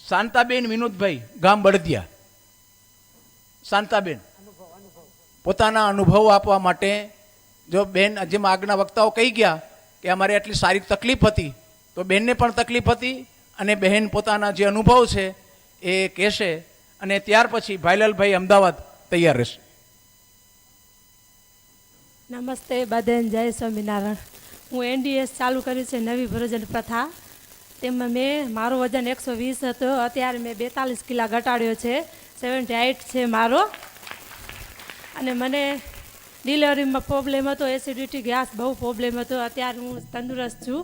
શાંતાબેન વિનોદભાઈ, ગામ બળદિયા. શાંતાબેન પોતાના અનુભવ આપવા માટે, જો બેન જેમ આગના વક્તાઓ કહી ગયા કે અમારે આટલી સારી તકલીફ હતી, તો બેનને પણ તકલીફ હતી અને બહેન પોતાના જે અનુભવ છે એ કહેશે અને ત્યાર પછી ભાઈલાલભાઈ અમદાવાદ તૈયાર રહેશે. નમસ્તે બધાને, જય સ્વામિનારાયણ. હું એનડીએસ ચાલુ કર્યું છે, નવી ભોજન પ્રથા. તેમાં મારું વજન 120 હતો, અત્યારે મેં 42 કિલા ઘટાડ્યો છે. 78 છે મારો. અને મને ડિલિવરીમાં પ્રોબ્લેમ હતો, એસિડિટી ગેસ બહુ પ્રોબ્લેમ હતો. અત્યારે હું તંદુરસ્ત છું.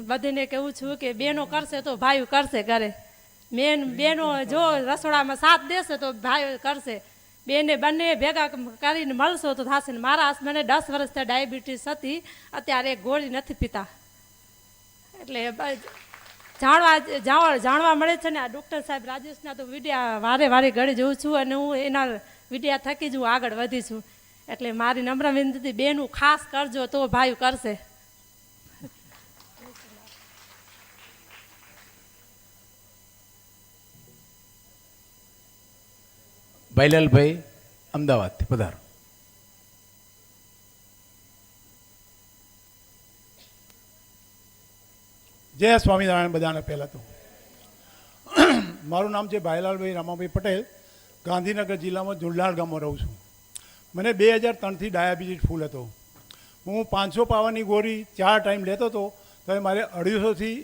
બધાને કહું છું કે બેનો કરશે તો ભાઈઓ કરશે ઘરે. બેનો જો રસોડામાં સાથ દેશે તો ભાઈઓ કરશે. બેને બંને ભેગા કરીને મળશો તો થશે. ને મારા હસબન્ડને 10 વર્ષથી ડાયાબિટીસ હતી, અત્યારે એક ગોળી નથી પીતા. એટલે જાણવા મળે છે ને. આ ડૉક્ટર સાહેબ રાજેશના તો વિડીયા વારે ઘડી જોઉં છું અને હું એના વિડીયા થકી જ હું આગળ વધી છું. એટલે મારી નમ્ર વિનંતી, બેનું ખાસ કરજો તો ભાઈ કરશે. ભાઈલાલભાઈ અમદાવાદથી પધારો. જય સ્વામિનારાયણ બધાને. પહેલાં તો મારું નામ છે ભાઈલાલભાઈ રામાભાઈ પટેલ. ગાંધીનગર જિલ્લામાં જુલનાર ગામમાં રહું છું. મને 2003થી ડાયાબિટીસ ફૂલ હતો. હું 500 પાવાની ગોળી 4 ટાઈમ લેતો હતો, તો મારે 250થી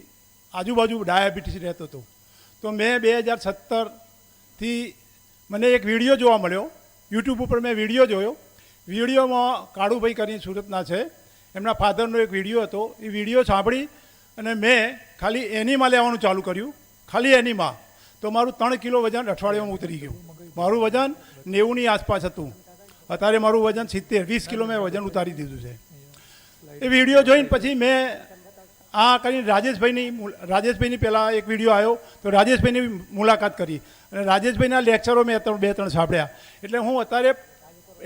આજુબાજુ ડાયાબિટીસ રહેતો હતો. તો મેં 2017થી મને એક વિડીયો જોવા મળ્યો. યુટ્યુબ ઉપર મેં વિડીયો જોયો. વિડીયોમાં કાળુભાઈ કરીને સુરતના છે, એમના ફાધરનો એક વિડીયો હતો. એ વિડીયો સાંભળી અને મેં ખાલી એનીમાં લેવાનું ચાલુ કર્યું. ખાલી એનીમાં તો મારું 3 કિલો વજન અઠવાડિયામાં ઉતરી ગયું. મારું વજન 90ની આસપાસ હતું. અત્યારે મારું વજન 70, 20 કિલો મેં વજન ઉતારી દીધું છે. એ વિડીયો જોઈને પછી મેં આ કરીને રાજેશભાઈની પહેલાં એક વિડીયો આવ્યો, તો રાજેશભાઈની મુલાકાત કરી અને રાજેશભાઈના લેક્ચરો મેં 2-3 સાંભળ્યા. એટલે હું અત્યારે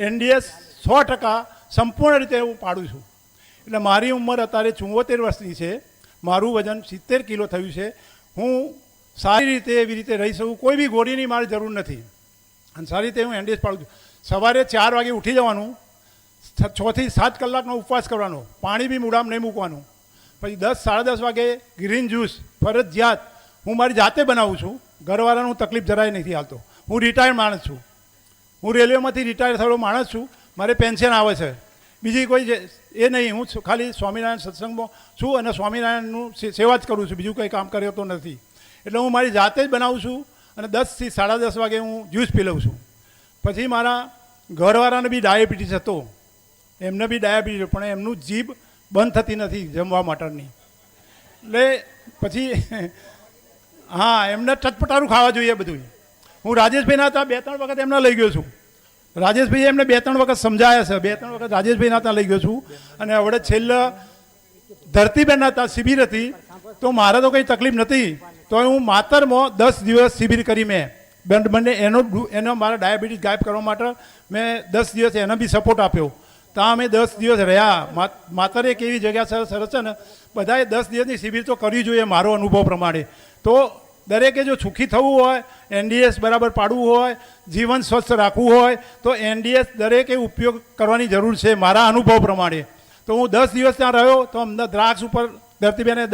એનડીએસ 100% સંપૂર્ણ રીતે હું પાડું છું. એટલે મારી ઉંમર અત્યારે 74 વર્ષની છે. મારું વજન 70 કિલો થયું છે. હું સારી રીતે એવી રીતે રહી શકું, કોઈ બી ગોળીની મારી જરૂર નથી અને સારી રીતે હું એનડીએસ પાડું છું. સવારે 4 વાગે ઉઠી જવાનું, 6 થી 7 કલાકનો ઉપવાસ કરવાનો, પાણી બી મૂઢામાં નહીં મૂકવાનું. પછી 10-10:30 વાગે ગ્રીન જ્યુસ ફરજિયાત હું મારી જાતે બનાવું છું. ઘરવાળાનું તકલીફ જરાય નથી હાલતો. હું રિટાયર્ડ માણસ છું. હું રેલવેમાંથી રિટાયર થયેલો માણસ છું. મારે પેન્શન આવે છે. બીજી કોઈ એ નહીં. હું ખાલી સ્વામિનારાયણ સત્સંગમાં છું અને સ્વામિનારાયણનું સેવા જ કરું છું. બીજું કંઈ કામ કર્યો તો નથી. એટલે હું મારી જાતે જ બનાવું છું અને 10 થી 10:30 વાગે હું જ્યુસ પી લઉં છું. પછી મારા ઘરવાળાને બી ડાયાબિટીસ હતો. એમને બી ડાયાબિટીસ, પણ એમનું જીભ બંધ થતી નથી જમવા માટેની. એટલે પછી હા, એમને ચટપટારું ખાવા જોઈએ બધું. હું રાજેશભાઈના હતા 2-3 વખત એમને લઈ ગયો છું. રાજેશભાઈ એમને 2-3 વખત સમજાયા છે. 2-3 વખત રાજેશભાઈના ત્યાં લઈ ગયો છું. અને હવે છેલ્લા ધરતીબેનના ત્યાં શિબિર હતી, તો મારે તો કંઈ તકલીફ નથી. તો હું માતરમાં 10 દિવસ શિબિર કરી. મેં બંને એનો મારા ડાયાબિટીસ ગાયબ કરવા માટે મેં 10 દિવસ એને બી સપોર્ટ આપ્યો. ત્યાં અમે 10 દિવસ રહ્યા. માતર એક એવી જગ્યા સરસ છે ને, બધાએ 10 દિવસની શિબિર તો કરવી જોઈએ મારો અનુભવ પ્રમાણે. તો દરેકે જો સુખી થવું હોય, એનડીએસ બરાબર પાડવું હોય, જીવન સ્વસ્થ રાખવું હોય, તો એનડીએસ દરેકે ઉપયોગ કરવાની જરૂર છે મારા અનુભવ પ્રમાણે. તો હું 10 દિવસ ત્યાં રહ્યો. તો અમને દ્રાક્ષ ઉપર ધરતીબેને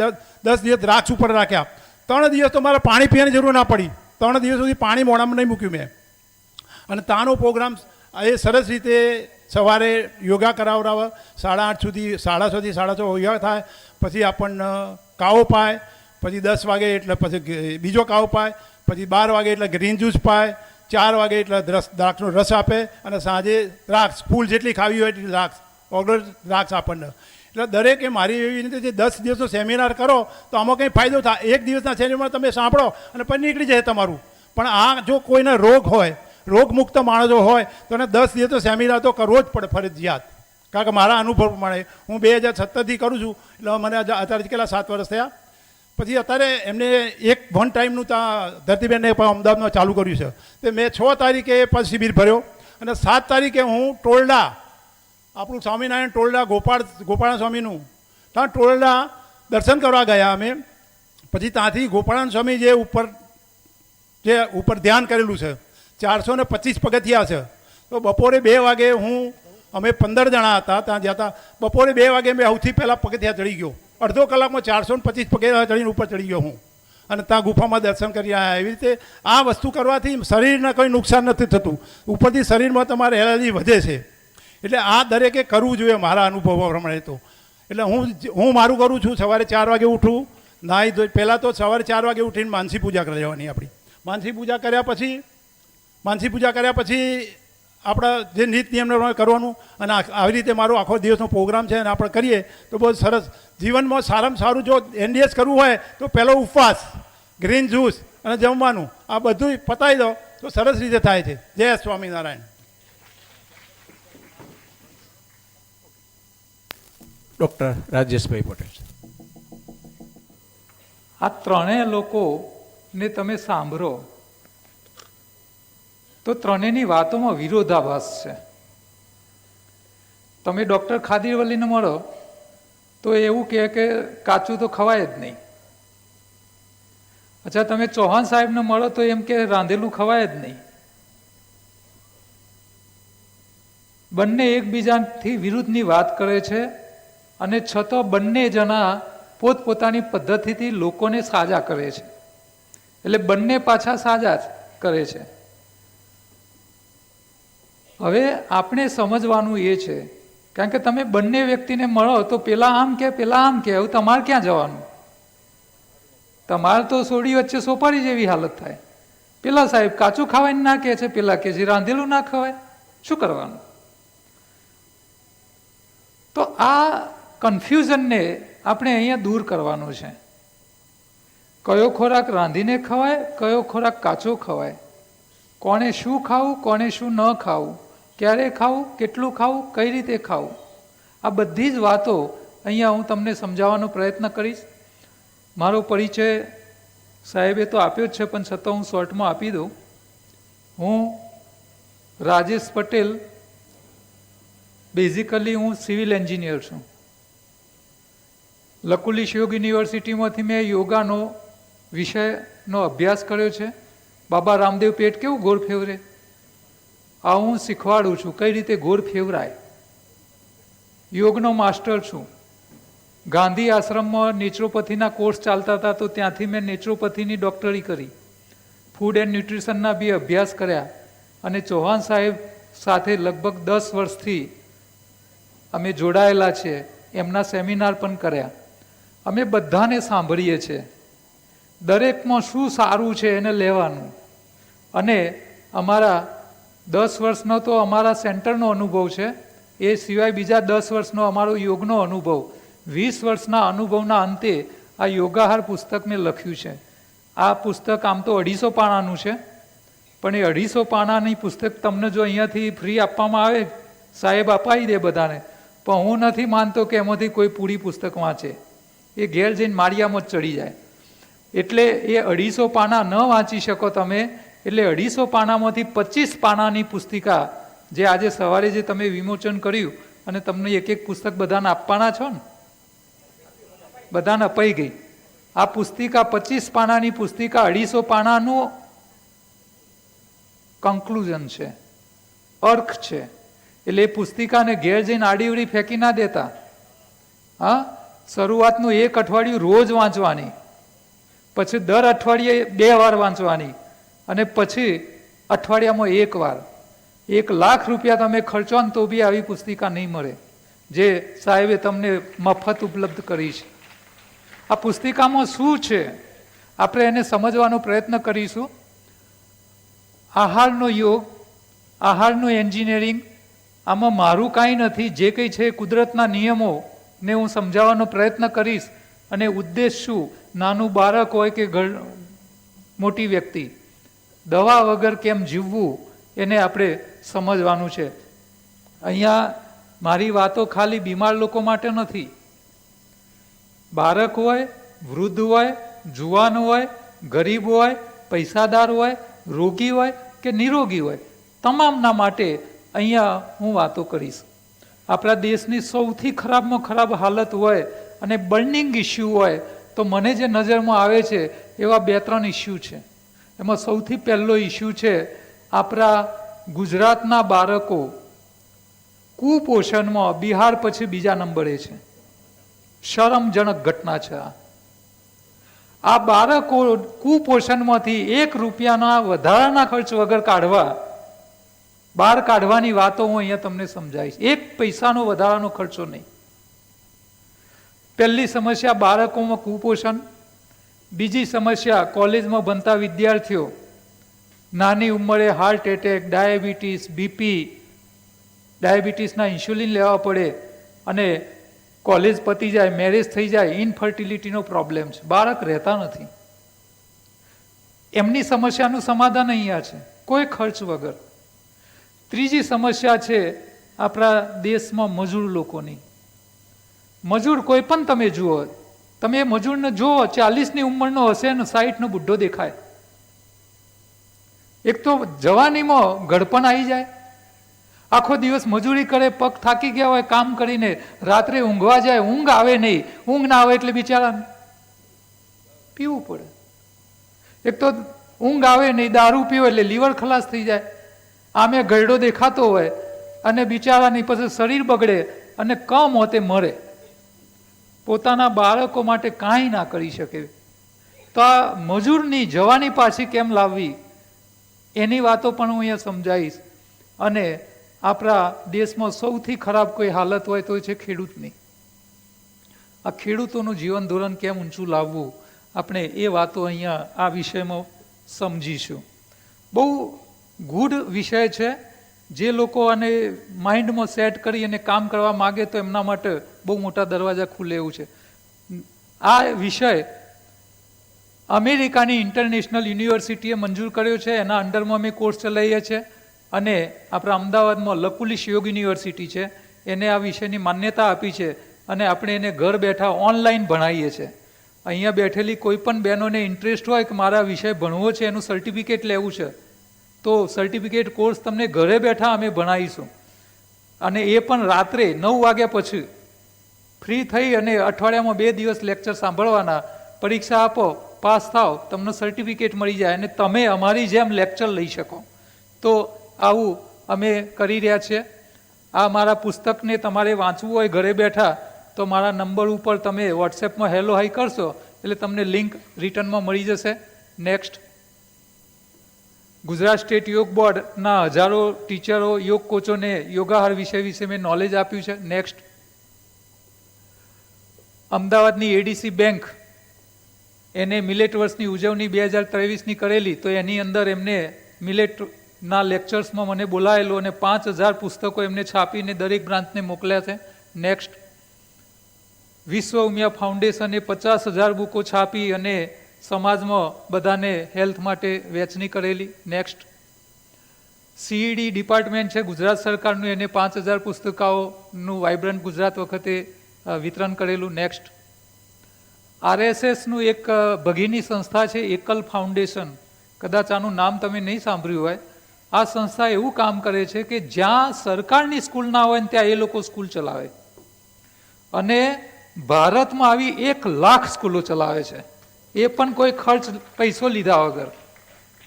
10 દિવસ દ્રાક્ષ ઉપર રાખ્યા. 3 દિવસ તો મારે પાણી પીવાની જરૂર ના પડી. 3 દિવસ સુધી પાણી મોઢામાં નહીં મૂક્યું મેં. અને ત્યાંનો પ્રોગ્રામ એ સરસ રીતે સવારે યોગા કરાવડાવે. 8:30 સુધી 6:30 યોગા થાય. પછી આપણને કાવો પાય. પછી 10 વાગે એટલે પછી બીજો કાવો પાય. પછી 12 વાગે એટલે ગ્રીન જ્યુસ પાય. 4 વાગે એટલે દ્રાક્ષનો રસ આપે. અને સાંજે દ્રાક્ષ ફૂલ જેટલી ખાવી હોય એટલી ઓર્ડર દ્રાક્ષ આપણને. એટલે દરેકે મારી એવી રીતે જે 10 દિવસનો સેમિનાર કરો તો આમાં કંઈ ફાયદો થાય. એક દિવસના સેમિનાર તમે સાંભળો અને પછી નીકળી જાય તમારું. પણ આ જો કોઈને રોગ હોય, રોગમુક્ત માણસો હોય, તો એને 10 દિવસનો સેમિનાર તો કરવો જ પડે ફરજિયાત. કારણ કે મારા અનુભવ પ્રમાણે હું 2017થી કરું છું. એટલે મને અત્યારે કેટલા 7 વર્ષ થયા. પછી અત્યારે એમને વન ટાઈમનું ત્યાં ધરતીબેનને અમદાવાદમાં ચાલુ કર્યું છે. તે મેં 6 તારીખે પછી શિબિર ભર્યો અને 7 તારીખે હું ટોલડા, આપણું સ્વામિનારાયણ ટોલડા ગોપાળા સ્વામીનું, ત્યાં ટોલડા દર્શન કરવા ગયા અમે. પછી ત્યાંથી ગોપાળાન સ્વામી જે ઉપર જે ઉપર ધ્યાન કરેલું છે 425 પગથિયા છે. તો બપોરે 2 વાગે અમે 15 જણા હતા ત્યાં જતા. બપોરે 2 વાગે મેં સૌથી પહેલાં પગથિયા ચડી ગયો. અડધો કલાકમાં 425 પગથિયા ચડીને ઉપર ચડી ગયો હું, અને ત્યાં ગુફામાં દર્શન કરી આવ્યા. એવી રીતે આ વસ્તુ કરવાથી શરીરને કોઈ નુકસાન નથી થતું, ઉપરથી શરીરમાં તમારે એનર્જી વધે છે. એટલે આ દરેકે કરવું જોઈએ મારા અનુભવો પ્રમાણે તો. એટલે હું મારું કરું છું. સવારે 4 વાગે ઉઠું, નાહી ધોઈ. પહેલાં તો સવારે 4 વાગે ઉઠીને માનસી પૂજા કરી લેવાની આપણી. માનસી પૂજા કર્યા પછી આપણા જે નીત નિયમ કરવાનું. અને આવી રીતે મારો આખો દિવસનો પ્રોગ્રામ છે અને આપણે કરીએ તો બહુ સરસ. જીવનમાં સારામાં સારું જો NDS કરવું હોય તો પહેલો ઉપવાસ, ગ્રીન જ્યુસ અને જમવાનું, આ બધું પતાવી દો તો સરસ રીતે થાય છે. જય સ્વામિનારાયણ. ડૉક્ટર રાજેશભાઈ પટેલ. આ ત્રણેય લોકોને તમે સાંભળો તો ત્રણેયની વાતોમાં વિરોધાભાસ છે. તમે ડૉક્ટર ખાદીરવલીને મળો તો એવું કહે કે કાચું તો ખવાય જ નહીં. અચ્છા, તમે ચૌહાણ સાહેબને મળો તો એમ કે રાંધેલું ખવાય જ નહીં. બંને એકબીજાથી વિરુદ્ધની વાત કરે છે, અને છતાં બંને જણા પોતપોતાની પદ્ધતિથી લોકોને સાજા કરે છે. એટલે બંને પાછા સાજા જ કરે છે. હવે આપણે સમજવાનું એ છે, કારણ કે તમે બંને વ્યક્તિને મળો તો પેલા આમ કે પેલા આમ કે, હવે તમારે ક્યાં જવાનું? તમારે તો સોડી વચ્ચે સોપારી જેવી હાલત થાય. પેલા સાહેબ કાચું ખાવાને ના કહે છે, પેલા કે છે રાંધેલું ના ખવાય. શું કરવાનું? તો આ કન્ફ્યુઝનને આપણે અહીંયા દૂર કરવાનું છે. કયો ખોરાક રાંધીને ખવાય, કયો ખોરાક કાચો ખવાય, કોણે શું ખાવું, કોણે શું ન ખાવું, ક્યારે ખાવું, કેટલું ખાવું, કઈ રીતે ખાવું, આ બધી જ વાતો અહીંયા હું તમને સમજાવવાનો પ્રયત્ન કરીશ. મારો પરિચય સાહેબે તો આપ્યો જ છે, પણ છતાં હું શોર્ટમાં આપી દઉં. હું રાજેશ પટેલ, બેઝિકલી હું સિવિલ એન્જિનિયર છું. લકુલિશ યોગ યુનિવર્સિટીમાંથી મેં યોગાનો વિષયનો અભ્યાસ કર્યો છે. બાબા રામદેવ પેટ કેવું ગોળ ફેવરે, આ હું શીખવાડું છું કઈ રીતે ગોળ ફેવરાય. યોગનો માસ્ટર છું. ગાંધી આશ્રમમાં નેચરોપથીના કોર્સ ચાલતા હતા તો ત્યાંથી મેં નેચરોપથીની ડૉક્ટરી કરી. ફૂડ એન્ડ ન્યુટ્રિશનના બી અભ્યાસ કર્યા, અને ચૌહાણ સાહેબ સાથે લગભગ 10 વર્ષથી અમે જોડાયેલા છીએ. એમના સેમિનાર પણ કર્યા. અમે બધાને સાંભળીએ છીએ. દરેકમાં શું સારું છે એને લેવાનું. અને અમારા 10 વર્ષનો તો અમારા સેન્ટરનો અનુભવ છે, એ સિવાય બીજા 10 વર્ષનો અમારો યોગનો અનુભવ. 20 વર્ષના અનુભવના અંતે આ યોગાહાર પુસ્તક મેં લખ્યું છે. આ પુસ્તક આમ તો 250 પાનાનું છે, પણ એ 250 પાનાની પુસ્તક તમને જો અહીંયાથી ફ્રી આપવામાં આવે, સાહેબ અપાવી દે બધાને, પણ હું નથી માનતો કે એમાંથી કોઈ પૂરી પુસ્તક વાંચે. એ ઘેર જઈને માળિયામાં જ ચડી જાય. એટલે એ 250 પાના ન વાંચી શકો તમે, એટલે 250 પાનામાંથી 25 પાનાની પુસ્તિકા, જે આજે સવારે જે તમે વિમોચન કર્યું અને તમને એક એક પુસ્તક બધાને આપવાના છો ને, બધાને અપાઈ ગઈ. આ પુસ્તિકા 25 પાનાની પુસ્તિકા 250 પાનાનું કન્ક્લુઝન છે, અર્થ છે. એટલે એ પુસ્તિકાને ઘેર જઈને આડીવડી ફેંકી ના દેતા. હા, શરૂઆતનું 1 અઠવાડિયું રોજ વાંચવાની, પછી દર અઠવાડિયે 2 વાર વાંચવાની, અને પછી અઠવાડિયામાં 1 વાર. 1 લાખ રૂપિયા તમે ખર્ચો ને તો બી આવી પુસ્તિકા નહીં મળે, જે સાહેબે તમને મફત ઉપલબ્ધ કરી છે. આ પુસ્તિકામાં શું છે આપણે એને સમજવાનો પ્રયત્ન કરીશું. આહારનો યોગ, આહારનું એન્જિનિયરિંગ, આમાં મારું કાંઈ નથી. જે કંઈ છે કુદરતના નિયમોને હું સમજાવવાનો પ્રયત્ન કરીશ. અને ઉદ્દેશ શું, નાનું બાળક હોય કે મોટી વ્યક્તિ, દવા વગર કેમ જીવવું એને આપણે સમજવાનું છે. અહીંયા મારી વાતો ખાલી બીમાર લોકો માટે નથી. બાળક હોય, વૃદ્ધ હોય, જુવાન હોય, ગરીબ હોય, પૈસાદાર હોય, રોગી હોય કે નિરોગી હોય, તમામના માટે અહીંયા હું વાતો કરીશ. આપણા દેશની સૌથી ખરાબમાં ખરાબ હાલત હોય અને બર્નિંગ ઇસ્યુ હોય તો મને જે નજરમાં આવે છે એવા 2-3 ઇસ્યુ છે. એમાં સૌથી પહેલો ઇસ્યુ છે આપણા ગુજરાતના બાળકો કુપોષણમાં બિહાર પછી બીજા નંબરે છે. શરમજનક ઘટના છે. આ બાળકો કુપોષણમાંથી ₹1 વધારાના ખર્ચ વગર બહાર કાઢવાની વાતો હું અહીંયા તમને સમજાવીશ. 1 પૈસાનો વધારાનો ખર્ચો નહીં. પહેલી સમસ્યા બાળકોમાં કુપોષણ. બીજી સમસ્યા કોલેજમાં ભણતા વિદ્યાર્થીઓ નાની ઉંમરે હાર્ટ એટેક, ડાયાબિટીસ, બીપી, ડાયાબિટીસના ઇન્સ્યુલિન લેવા પડે અને કોલેજ પતી જાય, મેરેજ થઈ જાય, ઇનફર્ટિલિટીનો પ્રોબ્લેમ છે. બાળક રહેતા નથી. એમની સમસ્યાનું સમાધાન અહીંયા છે, કોઈ ખર્ચ વગર. ત્રીજી સમસ્યા છે આપણા દેશમાં મજૂર લોકોની. મજૂર કોઈ પણ તમે જુઓ, તમે એ મજૂરને જુઓ, 40ની ઉંમરનો હશે ને 60નો બુઢ્ઢો દેખાય. એક તો જવાનીમાં ગળપણ આવી જાય, આખો દિવસ મજૂરી કરે, પગ થાકી ગયા હોય કામ કરીને, રાત્રે ઊંઘવા જાય, ઊંઘ આવે નહીં. ઊંઘ ના આવે એટલે બિચારા પીવું પડે. એક તો ઊંઘ આવે નહીં, દારૂ પીવો એટલે લીવર ખલાસ થઈ જાય. આમે ગરડો દેખાતો હોય અને બિચારાની પછી શરીર બગડે અને કમોતે મરે. પોતાના બાળકો માટે કાંઈ ના કરી શકે. તો આ મજૂરની જવાની પાછી કેમ લાવવી એની વાતો પણ હું અહીંયા સમજાવીશ. અને આપણા દેશમાં સૌથી ખરાબ કોઈ હાલત હોય તો છે ખેડૂતની. આ ખેડૂતોનું જીવન ધોરણ કેમ ઊંચું લાવવું, આપણે એ વાતો અહીંયા આ વિષયમાં સમજીશું. બહુ ગૂઢ વિષય છે. જે લોકો આને માઇન્ડમાં સેટ કરી અને કામ કરવા માગે તો એમના માટે બહુ મોટા દરવાજા ખુલે એવું છે. આ વિષય અમેરિકાની ઇન્ટરનેશનલ યુનિવર્સિટીએ મંજૂર કર્યો છે. એના અંડરમાં અમે કોર્સ ચલાવીએ છીએ. અને આપણા અમદાવાદમાં લકુલિશ યોગ યુનિવર્સિટી છે, એને આ વિષયની માન્યતા આપી છે અને આપણે એને ઘર બેઠા ઓનલાઈન ભણાવીએ છીએ. અહીંયા બેઠેલી કોઈ પણ બહેનોને ઇન્ટરેસ્ટ હોય કે મારા વિષય ભણવો છે, એનું સર્ટિફિકેટ લેવું છે, તો સર્ટિફિકેટ કોર્સ તમને ઘરે બેઠા અમે ભણાવીશું. અને એ પણ રાત્રે 9 વાગ્યા પછી ફ્રી થઈ અને અઠવાડિયામાં 2 દિવસ લેક્ચર સાંભળવાના. પરીક્ષા આપો, પાસ થાવ, તમને સર્ટિફિકેટ મળી જાય અને તમે અમારી જેમ લેક્ચર લઈ શકો. તો આવું અમે કરી રહ્યા છીએ. આ મારા પુસ્તકને તમારે વાંચવું હોય ઘરે બેઠા તો મારા નંબર ઉપર તમે વોટ્સએપમાં હેલો હાઈ કરશો એટલે તમને લિંક રિટર્નમાં મળી જશે. નેક્સ્ટ. ગુજરાત સ્ટેટ યોગ બોર્ડના હજારો ટીચરો, યોગ કોચોને યોગાહાર વિશે મેં નોલેજ આપ્યું છે. નેક્સ્ટ. અમદાવાદની એડીસી બેંક એને મિલેટ વર્ષની ઉજવણી 2023ની કરેલી, તો એની અંદર એમને મિલેટના લેક્ચર્સમાં મને બોલાયેલો અને 5000 પુસ્તકો એમને છાપીને દરેક બ્રાન્ચને મોકલ્યા છે. નેક્સ્ટ. વિશ્વ ઉમિયા ફાઉન્ડેશને 50,000 બુકો છાપી અને સમાજમાં બધાને હેલ્થ માટે વહેંચણી કરેલી. નેક્સ્ટ. સીઈડી ડિપાર્ટમેન્ટ છે ગુજરાત સરકારનું, એને 5000 પુસ્તકાઓનું વાઇબ્રન્ટ ગુજરાત વખતે વિતરણ કરેલું. નેક્સ્ટ. આરએસએસનું એક ભગીની સંસ્થા છે એકલ ફાઉન્ડેશન, કદાચ આનું નામ તમે નહીં સાંભળ્યું હોય. આ સંસ્થા એવું કામ કરે છે કે જ્યાં સરકારની સ્કૂલ ના હોય ને ત્યાં એ લોકો સ્કૂલ ચલાવે. અને ભારતમાં આવી 1 લાખ સ્કૂલો ચલાવે છે, એ પણ કોઈ ખર્ચ પૈસો લીધા વગર.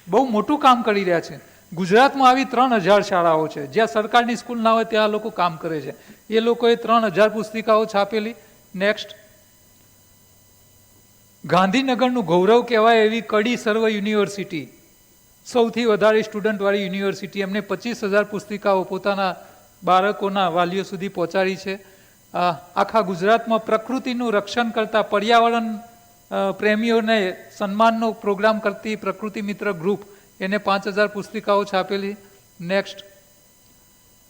બહુ મોટું કામ કરી રહ્યા છે. ગુજરાતમાં આવી 3000 શાળાઓ છે જ્યાં સરકારની સ્કૂલ ના હોય ત્યાં લોકો કામ કરે છે. એ લોકોએ 3000 પુસ્તિકાઓ છાપેલી. નેક્સ્ટ. ગાંધીનગરનું ગૌરવ કહેવાય એવી કડી સર્વ યુનિવર્સિટી, સૌથી વધારે સ્ટુડન્ટવાળી યુનિવર્સિટી, એમને 25,000 પુસ્તિકાઓ પોતાના બાળકોના વાલીઓ સુધી પહોંચાડી છે. આખા ગુજરાતમાં પ્રકૃતિનું રક્ષણ કરતા, પર્યાવરણ પ્રેમીઓને સન્માનનો પ્રોગ્રામ કરતી પ્રકૃતિ મિત્ર ગ્રુપ, એને 5000 પુસ્તિકાઓ છાપેલી. નેક્સ્ટ.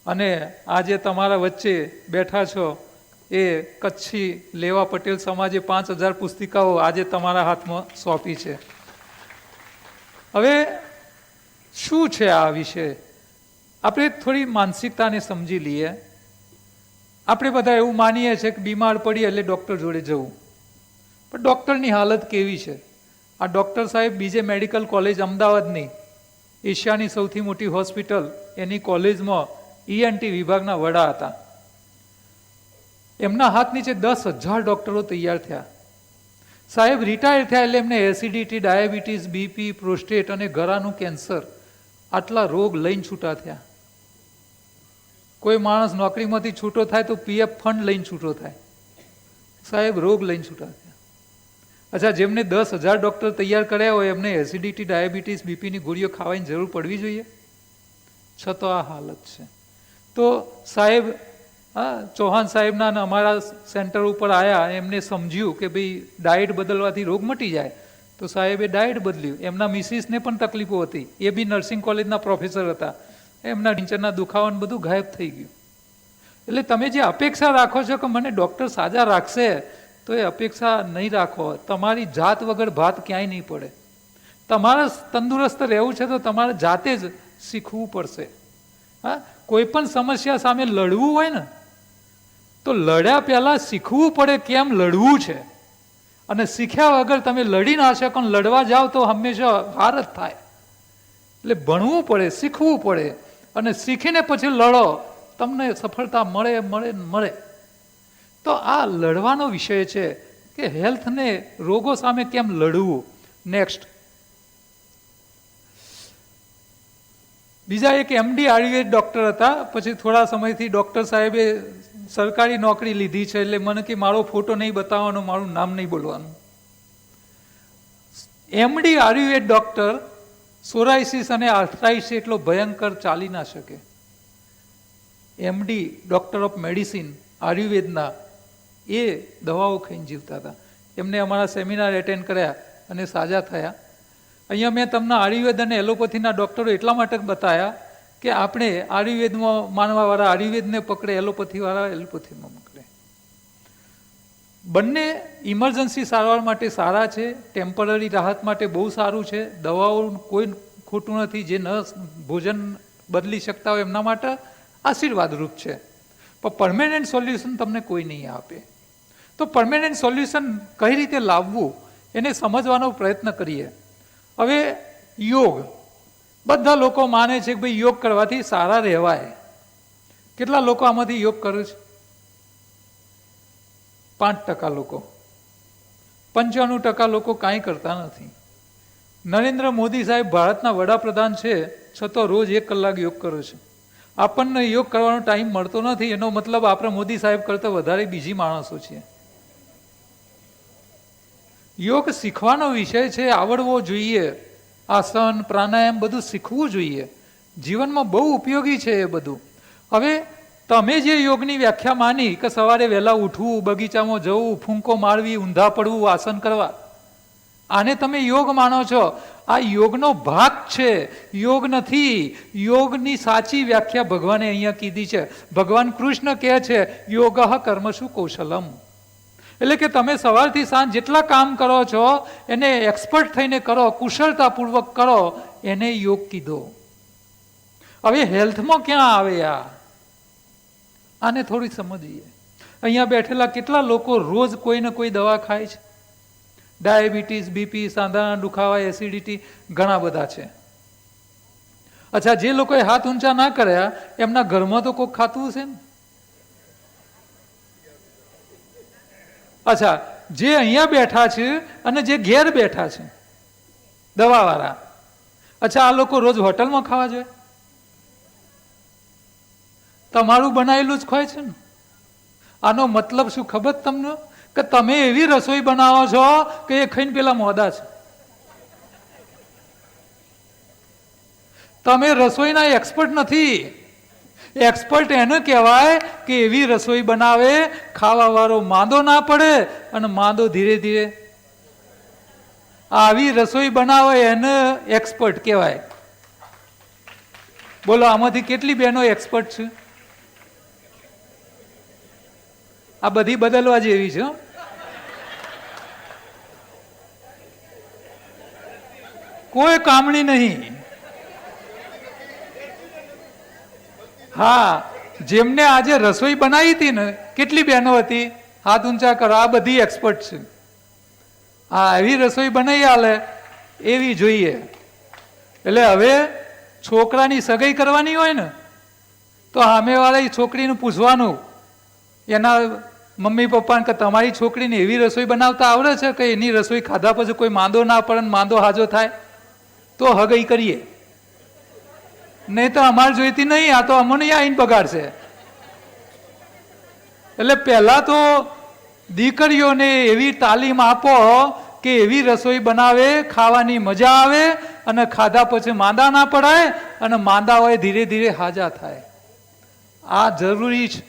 અને આજે તમારા વચ્ચે બેઠા છો એ કચ્છી લેવા પટેલ સમાજે 5000 પુસ્તિકાઓ આજે તમારા હાથમાં સોંપી છે. હવે શું છે આ વિષય? આપણે થોડી માનસિકતાને સમજી લઈએ. આપણે બધા એવું માનીએ છીએ કે બીમાર પડીએ એટલે ડૉક્ટર જોડે જવું, પણ ડૉક્ટરની હાલત કેવી છે? આ ડૉક્ટર સાહેબ બીજે મેડિકલ કોલેજ અમદાવાદની, એશિયાની સૌથી મોટી હોસ્પિટલ, એની કોલેજમાં ઈએનટી વિભાગના વડા હતા. એમના હાથ નીચે 10,000 ડૉક્ટરો તૈયાર થયા. સાહેબ રિટાયર થયા એટલે એમને એસિડિટી, ડાયાબિટીસ, બીપી, પ્રોસ્ટેટ અને ગળાનું કેન્સર આટલા રોગ લઈને છૂટા થયા. કોઈ માણસ નોકરીમાંથી છૂટો થાય તો પીએફ ફંડ લઈને છૂટો થાય, સાહેબ રોગ લઈને છૂટા થયા. અચ્છા, જેમને 10,000 ડૉક્ટર તૈયાર કર્યા હોય એમને એસિડિટી, ડાયાબિટીસ, બીપીની ગોળીઓ ખાવાની જરૂર પડવી જોઈએ, છતાં આ હાલત છે. તો સાહેબ ચૌહાણ સાહેબના અને અમારા સેન્ટર ઉપર આવ્યા, એમને સમજ્યું કે ભાઈ ડાયટ બદલવાથી રોગ મટી જાય, તો સાહેબે ડાયટ બદલ્યું. એમના મિસિસને પણ તકલીફો હતી, એ બી નર્સિંગ કોલેજના પ્રોફેસર હતા, એમના ઢીંચરના દુખાવાનું બધું ગાયબ થઈ ગયું. એટલે તમે જે અપેક્ષા રાખો છો કે મને ડૉક્ટર સાજા રાખશે, તો એ અપેક્ષા નહીં રાખો. તમારી જાત વગર ભાત ક્યાંય નહીં પડે. તમારે તંદુરસ્ત રહેવું છે તો તમારે જાતે જ શીખવું પડશે. હા, કોઈ પણ સમસ્યા સામે લડવું હોય ને તો લડ્યા પહેલા શીખવું પડે કેમ લડવું છે, અને શીખ્યા વગર તમે લડી ના શકો, લડવા જાઓ તો હંમેશા હાર જ થાય. એટલે ભણવું પડે, શીખવું પડે, અને શીખીને પછી લડો, તમને સફળતા મળે મળે મળે. તો આ લડવાનો વિષય છે કે હેલ્થને, રોગો સામે કેમ લડવું. નેક્સ્ટ, બીજા એક એમડી આયુર્વેદ ડૉક્ટર હતા, પછી થોડા સમયથી ડૉક્ટર સાહેબે સરકારી નોકરી લીધી છે, એટલે મને કે મારો ફોટો નહીં બતાવવાનો, મારું નામ નહીં બોલવાનું. એમડી આયુર્વેદ ડૉક્ટર સોરાઇસિસ અને આર્થરાઇટિસ એટલો ભયંકર ચાલી ના શકે. એમડી ડૉક્ટર ઓફ મેડિસિન આયુર્વેદના, એ દવાઓ ખાઈને જીવતા હતા. એમને અમારા સેમિનાર એટેન્ડ કર્યા અને સાજા થયા. અહીંયા મેં તમને આયુર્વેદ અને એલોપેથીના ડૉક્ટરો એટલા માટે બતાવ્યા કે આપણે આયુર્વેદમાં માનવાવાળા આયુર્વેદને પકડે, એલોપેથીવાળા એલોપેથીમાં પકડે. બંને ઇમરજન્સી સારવાર માટે સારા છે, ટેમ્પરરી રાહત માટે બહુ સારું છે. દવાઓ કોઈ ખોટું નથી, જે ન ભોજન બદલી શકતા હોય એમના માટે આશીર્વાદરૂપ છે. પણ પરમેનન્ટ સોલ્યુશન તમને કોઈ નહીં આપે. તો પરમેનન્ટ સોલ્યુશન કઈ રીતે લાવવું એને સમજવાનો પ્રયત્ન કરીએ. હવે યોગ, બધા લોકો માને છે કે ભાઈ યોગ કરવાથી સારા રહેવાય. કેટલા લોકો આમાંથી યોગ કરે છે? 5% લોકો. 95% લોકો કાંઈ કરતા નથી. નરેન્દ્ર મોદી સાહેબ ભારતના વડાપ્રધાન છે, છતાં રોજ 1 કલાક યોગ કરે છે. આપણને યોગ કરવાનો ટાઈમ મળતો નથી, એનો મતલબ આપણે મોદી સાહેબ કરતાં વધારે બીજી માણસો છીએ. યોગ શીખવાનો વિષય છે, આવડવો જોઈએ. આસન, પ્રાણાયામ બધું શીખવું જોઈએ. જીવનમાં બહુ ઉપયોગી છે એ બધું. હવે તમે જે યોગની વ્યાખ્યા માની કે સવારે વહેલા ઉઠવું, બગીચામાં જવું, ફૂંકો મારવી, ઊંધા પડવું, આસન કરવા, આને તમે યોગ માનો છો. આ યોગનો ભાગ છે, યોગ નથી. યોગની સાચી વ્યાખ્યા ભગવાને અહીંયા કીધી છે. ભગવાન કૃષ્ણ કહે છે યોગઃ કર્મસુ કૌશલમ. એટલે કે તમે સવારથી સાંજ જેટલા કામ કરો છો એને એક્સપર્ટ થઈને કરો, કુશળતાપૂર્વક કરો, એને યોગ કીધો. હવે હેલ્થમાં ક્યાં આવે આને થોડી સમજીએ. અહીંયા બેઠેલા કેટલા લોકો રોજ કોઈ ને કોઈ દવા ખાય છે? ડાયાબિટીસ, બીપી, સાંધાના દુખાવા, એસિડિટી, ઘણા બધા છે. અચ્છા, જે લોકોએ હાથ ઊંચા ના કર્યા એમના ઘરમાં તો કોઈક ખાતું હશે ને? અચ્છા, જે અહીંયા બેઠા છે અને જે ઘેર બેઠા છે દવાવાળા, અચ્છા, આ લોકો રોજ હોટલમાં ખાવા જોઈએ? તમારું બનાવેલું જ ખવાય છે ને. આનો મતલબ શું ખબર તમને? કે તમે એવી રસોઈ બનાવો છો કે એ ખાઈને પેલા મોદા છે. તમે રસોઈના એક્સપર્ટ નથી. એક્સપર્ટ એને કહેવાય કે એવી રસોઈ બનાવે ખાવાવાળો માંદો ના પડે અને માંદો ધીરે ધીરે. આવી રસોઈ બનાવે એને એક્સપર્ટ કહેવાય. બોલો, આમાંથી કેટલી બહેનો એક્સપર્ટ છે? આ બધી બદલવા જેવી છે. કોઈ કામની નહીં. હા, જેમને આજે રસોઈ બનાવી હતી ને, કેટલી બહેનો હતી? હાથ ઊંચા કરો. આ બધી એક્સપર્ટ છે. હા, એવી રસોઈ બનાવી આલે એવી જોઈએ. એટલે હવે છોકરાની સગાઈ કરવાની હોય ને તો સામેવાળી છોકરીને પૂછવાનું, એના મમ્મી પપ્પાને કે તમારી છોકરીને એવી રસોઈ બનાવતા આવડે છે કે એની રસોઈ ખાધા પછી કોઈ માંદો ના પડે ને માંદો હાજો થાય તો હગઈ કરીએ, નહીં તો અમારે જોઈતી નહીં, આ તો અમને આઈને બગાડશે. એટલે પહેલા તો દીકરીઓને એવી તાલીમ આપો કે એવી રસોઈ બનાવે, ખાવાની મજા આવે અને ખાધા પછી માંદા ના પડાય અને માંદા હોય ધીરે ધીરે હાજા થાય. આ જરૂરી છે.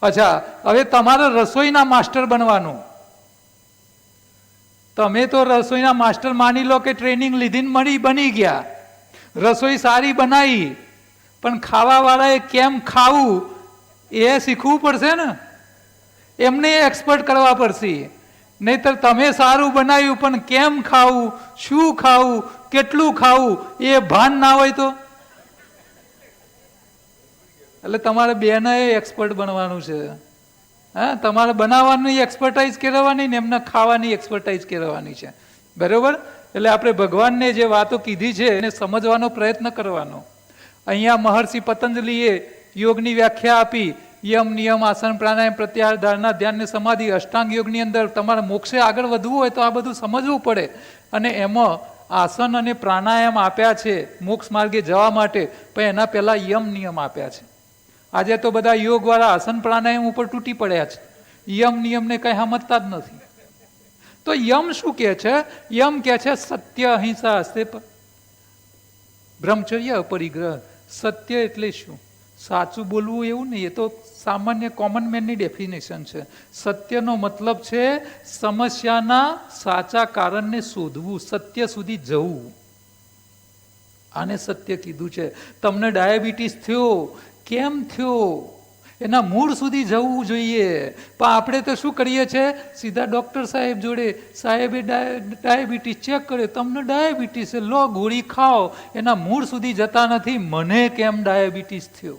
અચ્છા, હવે તમારે રસોઈના માસ્ટર બનવાનું. તમે તો રસોઈના માસ્ટર માની લો કે ટ્રેનિંગ લીધીને બની ગયા, રસોઈ સારી બનાવી, પણ ખાવાવાળાએ કેમ ખાવું એ શીખવું પડશે ને, એમને એક્સપર્ટ કરવા પડશે. નહીતર તમે સારું બનાવ્યું પણ કેમ ખાવું, શું ખાવું, કેટલું ખાવું એ ભાન ના હોય તો. એટલે તમારે બેને એક્સપર્ટ બનવાનું છે. હા, તમારે બનાવવાની એક્સપર્ટાઇઝ કેળવવાની ને એમને ખાવાની એક્સપર્ટાઇઝ કેળવવાની છે. બરોબર? એટલે આપણે ભગવાનને જે વાતો કીધી છે એને સમજવાનો પ્રયત્ન કરવાનો. અહીંયા મહર્ષિ પતંજલિએ યોગની વ્યાખ્યા આપી. યમ, નિયમ, આસન, પ્રાણાયામ, પ્રત્યાહાર, ધારણા, ધ્યાન ને સમાધિ, અષ્ટાંગ યોગની અંદર તમારે મોક્ષે આગળ વધવું હોય તો આ બધું સમજવું પડે. અને એમાં આસન અને પ્રાણાયામ આપ્યા છે મોક્ષ માર્ગે જવા માટે, પણ એના પહેલા યમ નિયમ આપ્યા છે. આજે તો બધા યોગવાળા આસન પ્રાણાયામ ઉપર તૂટી પડ્યા છે, યમ નિયમને કંઈ સમજતા જ નથી. તો યમ શું કહે છે? યમ કહે છે સત્ય, અહિંસા, હસ્તે બ્રહ્મચર્ય, અપરિગ્રહ. સત્ય એટલે શું? સાચું બોલવું એવું નહીં, એ તો સામાન્ય કોમન મેનની ડેફિનેશન છે. સત્યનો મતલબ છે સમસ્યાના સાચા કારણને શોધવું, સત્ય સુધી જવું. આને સત્ય કીધું છે. તમને ડાયાબિટીસ થયો, કેમ થયો એના મૂળ સુધી જવું જોઈએ. પણ આપણે તો શું કરીએ છીએ, સીધા ડૉક્ટર સાહેબ જોડે, સાહેબે ડાયાબિટીસ ચેક કર્યો, તમને ડાયાબિટીસ છે, લો ગોળી ખાઓ. એના મૂળ સુધી જતા નથી, મને કેમ ડાયાબિટીસ થયો.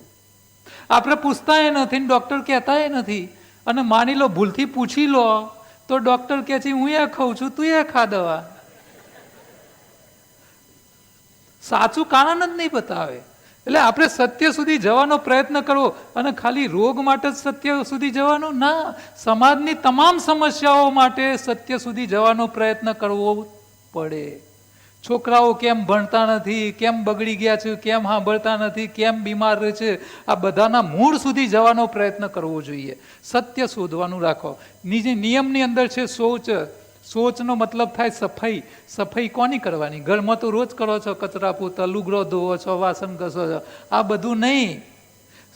આપણે પૂછતાય નથી ને ડૉક્ટર કહેતાય નથી. અને માની લો ભૂલથી પૂછી લો તો ડૉક્ટર કહે છે હું એ ખાઉં છું, તું એ ખા દવા. સાચું કારણ જ નહીં બતાવે. એટલે આપણે સત્ય સુધી જવાનો પ્રયત્ન કરવો. અને ખાલી રોગ માટે જ સત્ય સુધી જવાનું ના, સમાજની તમામ સમસ્યાઓ માટે સત્ય સુધી જવાનો પ્રયત્ન કરવો પડે. છોકરાઓ કેમ ભણતા નથી, કેમ બગડી ગયા છે, કેમ સાંભળતા નથી, કેમ બીમાર રહે છે, આ બધાના મૂળ સુધી જવાનો પ્રયત્ન કરવો જોઈએ. સત્ય શોધવાનું રાખો. નિયમની અંદર છે શૌચ. શૌચનો મતલબ થાય સફાઈ. સફાઈ કોની કરવાની? ઘરમાં તો રોજ કરો છો, કચરા પોતા, લુગડો ધોવો છો, વાસણ ઘસો છો, આ બધું નહીં.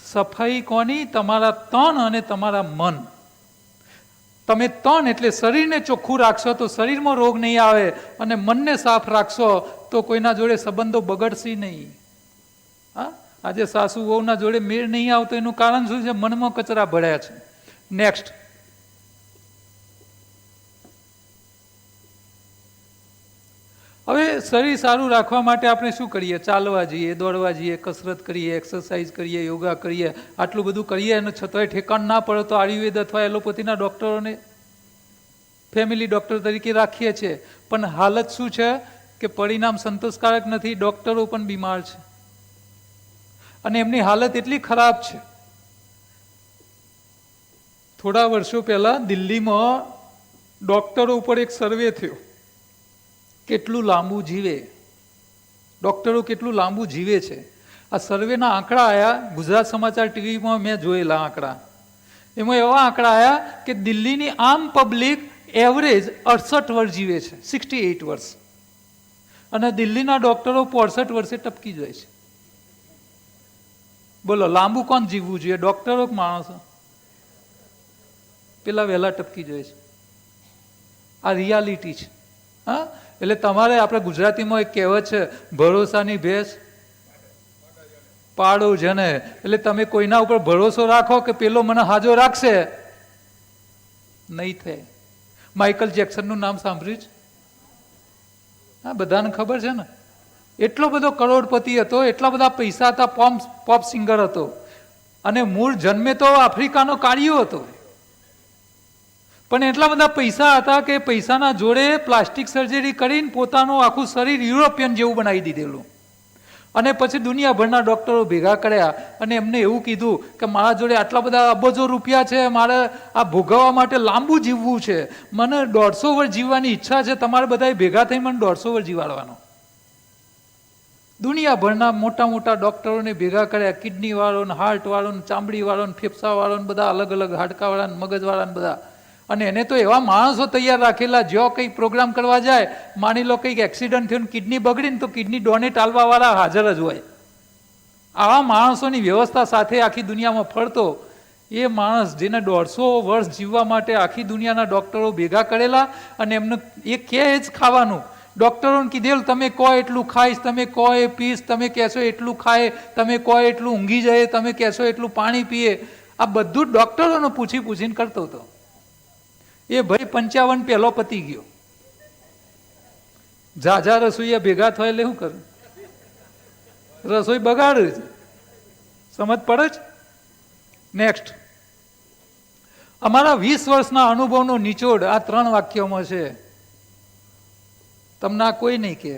સફાઈ કોની? તમારા તન અને તમારા મન. તમે તન એટલે શરીરને ચોખ્ખું રાખશો તો શરીરમાં રોગ નહીં આવે, અને મનને સાફ રાખશો તો કોઈના જોડે સંબંધો બગડશે નહીં. હા, આજે સાસુ વહુના જોડે મેળ નહીં આવતો એનું કારણ શું છે? મનમાં કચરા ભળ્યા છે. નેક્સ્ટ, હવે શરીર સારું રાખવા માટે આપણે શું કરીએ? ચાલવા જઈએ, દોડવા જઈએ, કસરત કરીએ, એક્સરસાઇઝ કરીએ, યોગા કરીએ, આટલું બધું કરીએ અને છતાંય ઠેકાણ ના પડે તો આયુર્વેદ અથવા એલોપેથીના ડૉક્ટરોને ફેમિલી ડૉક્ટર તરીકે રાખીએ છીએ. પણ હાલત શું છે કે પરિણામ સંતોષકારક નથી. ડૉક્ટરો પણ બીમાર છે અને એમની હાલત એટલી ખરાબ છે. થોડા વર્ષો પહેલા દિલ્હીમાં ડૉક્ટરો ઉપર એક સર્વે થયો, કેટલું લાંબુ જીવે, ડૉક્ટરો કેટલું લાંબુ જીવે છે. આ સર્વેના આંકડા આવ્યા, ગુજરાત સમાચાર ટીવીમાં મેં જોયેલા આંકડા. એમાં એવા આંકડા આવ્યા કે દિલ્હીની આમ પબ્લિક એવરેજ 68 વર્ષ જીવે છે, 68 વર્ષ, અને દિલ્હીના ડૉક્ટરો 65 વર્ષે ટપકી જાય છે. બોલો, લાંબુ કોણ જીવવું જોઈએ, ડૉક્ટરો કે માણસો? પેલા વહેલા ટપકી જાય છે. આ રિયાલિટી છે. હા, એટલે તમારે આપણે ગુજરાતીમાં એક કહેવત છે, ભરોસાની ભેંસ પાડો જને. એટલે તમે કોઈના ઉપર ભરોસો રાખો કે પેલો મને હાજો રાખશે, નહીં થાય. માઇકલ જેક્સનનું નામ સાંભળ્યું છે? હા, બધાને ખબર છે ને. એટલો બધો કરોડપતિ હતો, એટલા બધા પૈસા હતા, પોપ સિંગર હતો, અને મૂળ જન્મે તો આફ્રિકાનો કાળિયો હતો. પણ એટલા બધા પૈસા હતા કે પૈસાના જોડે પ્લાસ્ટિક સર્જરી કરીને પોતાનું આખું શરીર યુરોપિયન જેવું બનાવી દીધેલું. અને પછી દુનિયાભરના ડૉક્ટરો ભેગા કર્યા અને એમને એવું કીધું કે મારા જોડે આટલા બધા અબજો રૂપિયા છે, મારે આ ભોગવવા માટે લાંબુ જીવવું છે, મને 150 વર્ષ જીવવાની ઈચ્છા છે, તમારે બધાએ ભેગા થઈ મને 150 વર્ષ જીવાડવાનો. દુનિયાભરના મોટા મોટા ડૉક્ટરોને ભેગા કર્યા, કિડની વાળોને, હાર્ટ વાળોને, ચામડી વાળોને, ફેફસા વાળોને, બધા અલગ અલગ હાડકાવાળાને, મગજવાળાને બધા. અને એને તો એવા માણસો તૈયાર રાખેલા, જો કંઈક પ્રોગ્રામ કરવા જાય, માની લો કંઈક એક્સિડન્ટ થયો ને કિડની બગડી ને તો કિડની ડોનેટ આલવાવાળા હાજર જ હોય. આવા માણસોની વ્યવસ્થા સાથે આખી દુનિયામાં ફરતો એ માણસ જેને 150 વર્ષ જીવવા માટે આખી દુનિયાના ડૉક્ટરો ભેગા કરેલા અને એમને એ કહે જ ખાવાનું. ડૉક્ટરોને કીધેલું તમે કહો એટલું ખાઈશ, તમે કહો એ પીશ, તમે કહેશો એટલું ખાય, તમે કહો એટલું ઊંઘી જાય, તમે કહેશો એટલું પાણી પીએ. આ બધું જ ડૉક્ટરોને પૂછી પૂછીને કરતો હતો. એ ભાઈ 55 પહેલો પતી ગયો. ઝાઝા રસોઈયા ભેગા થાય એટલે શું કરે? રસોઈ બગાડે છે. સમજ પડે છે? નેક્સ્ટ, અમારા 20 વર્ષના અનુભવનો નિચોડ આ 3 વાક્યોમાં છે. તમને આ કોઈ નહીં કે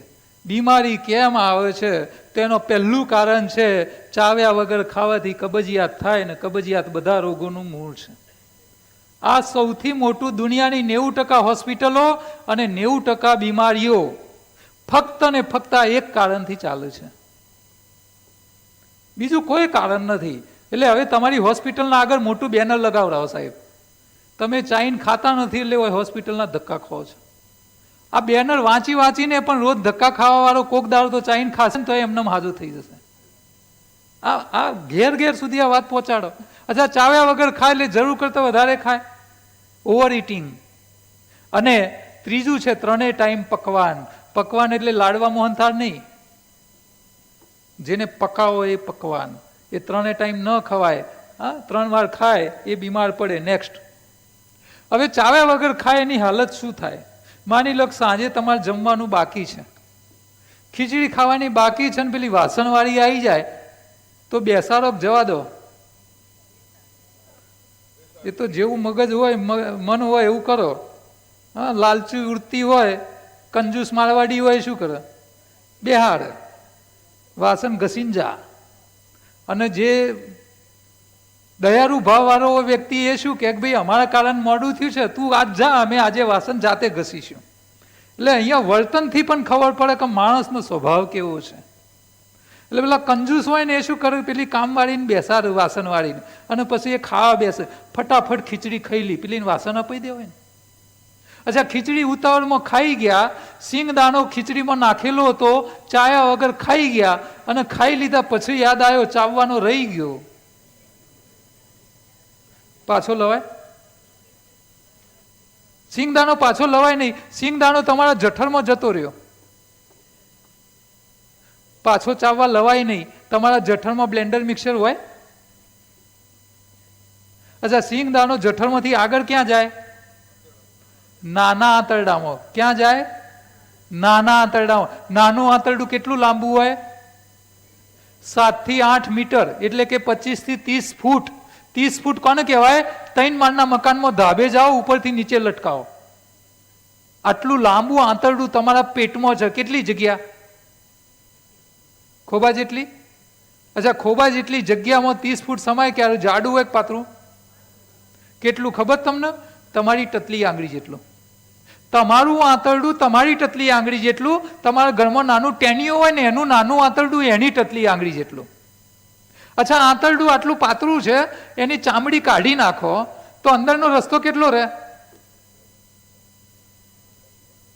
બીમારી કેમ આવે છે તેનો પહેલું કારણ છે ચાવ્યા વગર ખાવાથી કબજિયાત થાય ને કબજિયાત બધા રોગોનું મૂળ છે. આ સૌથી મોટું દુનિયાની 90% હોસ્પિટલો અને 90% બીમારીઓ ફક્ત ને ફક્ત એક કારણથી ચાલે છે, બીજું કોઈ કારણ નથી. એટલે હવે તમારી હોસ્પિટલના આગળ મોટું બેનર લગાવડાવો સાહેબ, તમે ચાઈન ખાતા નથી એટલે હોસ્પિટલના ધક્કા ખાઓ છો. આ બેનર વાંચી વાંચીને પણ રોજ ધક્કા ખાવા વાળો કોક દાડો તો ચાઈન ખાશે ને તો એમને હાજર થઈ જશે. આ ઘેર ઘેર સુધી આ વાત પહોંચાડો. અચ્છા, ચાવ્યા વગર ખાય એટલે જરૂર કરતા વધારે ખાય, ઓવર ઇટિંગ. અને ત્રીજું છે 3 ટાઈમ પકવાન. પકવાન એટલે લાડવા મોહનથાળ નહીં, જેને પકાવો એ પકવાન. એ 3 ટાઈમ ન ખવાય, 3 વાર ખાય એ બીમાર પડે. નેક્સ્ટ, હવે ચાવ્યા વગર ખાય એની હાલત શું થાય? માની લો સાંજે તમારે જમવાનું બાકી છે, ખીચડી ખાવાની બાકી છે ને પેલી વાસણવાળી આવી જાય તો બેસાડો જવા દો. એ તો જેવું મગજ હોય મન હોય એવું કરો. હા, લાલચી ઉડતી હોય, કંજૂસ મારવાડી હોય, શું કરે? બેહાડ, વાસણ ઘસીને જા. અને જે દયાળુ ભાવવાળો વ્યક્તિ એ શું કે ભાઈ અમારા કારણ મોડું થયું છે, તું આજ જા, અમે આજે વાસણ જાતે ઘસીશું. એટલે અહીંયા વર્તનથી પણ ખબર પડે કે માણસનો સ્વભાવ કેવો છે. એટલે પેલા કંજૂસ હોય ને એ શું કરે? પેલી કામવાળીને બેસાડ, વાસણવાળીને, અને પછી એ ખાવા બેસે. ફટાફટ ખીચડી ખાઈ લી, પેલીને વાસણ અપાઈ દેવાય ને. અચ્છા, ખીચડી ઉતાવળમાં ખાઈ ગયા, સિંગદાણો ખીચડીમાં નાખેલો હતો, ચાયા વગર ખાઈ ગયા, અને ખાઈ લીધા પછી યાદ આવ્યો ચાવવાનો રહી ગયો, પાછો લવાય? સિંગદાણો પાછો લવાય નહીં. સિંગદાણો તમારા જઠરમાં જતો રહ્યો, પાછો ચાવવા લવાય નહીં. તમારા જઠરમાં બ્લેન્ડર મિક્સર હોય? અચ્છા, સિંગદાણો જઠરમાંથી આગળ ક્યાં જાય? નાના આંતરડામાં. ક્યાં જાય? નાના આંતરડામાં. નાનું આંતરડું કેટલું લાંબુ હોય? 7 થી 8 મીટર, એટલે કે 25 થી 30 ફૂટ. 30 ફૂટ કોને કહેવાય? 3 માળના મકાનમાં ધાબે જાઓ, ઉપરથી નીચે લટકાવો. આટલું લાંબુ આંતરડું તમારા પેટમાં છે. કેટલી જગ્યા? ખોબા જેટલી. અચ્છા, ખોબા જેટલી જગ્યામાં 30 ફૂટ સમાય ક્યારે? જાડું હોય પાતળું? કેટલું ખબર તમને? તમારી ટતલી આંગળી જેટલું. તમારું આંતરડું તમારી ટતલી આંગળી જેટલું. તમારા ઘરમાં નાનું ટેનિયું હોય ને એનું નાનું આંતરડું એની ટતલી આંગળી જેટલું. અચ્છા, આંતરડું આટલું પાતળું છે, એની ચામડી કાઢી નાખો તો અંદરનો રસ્તો કેટલો રહે?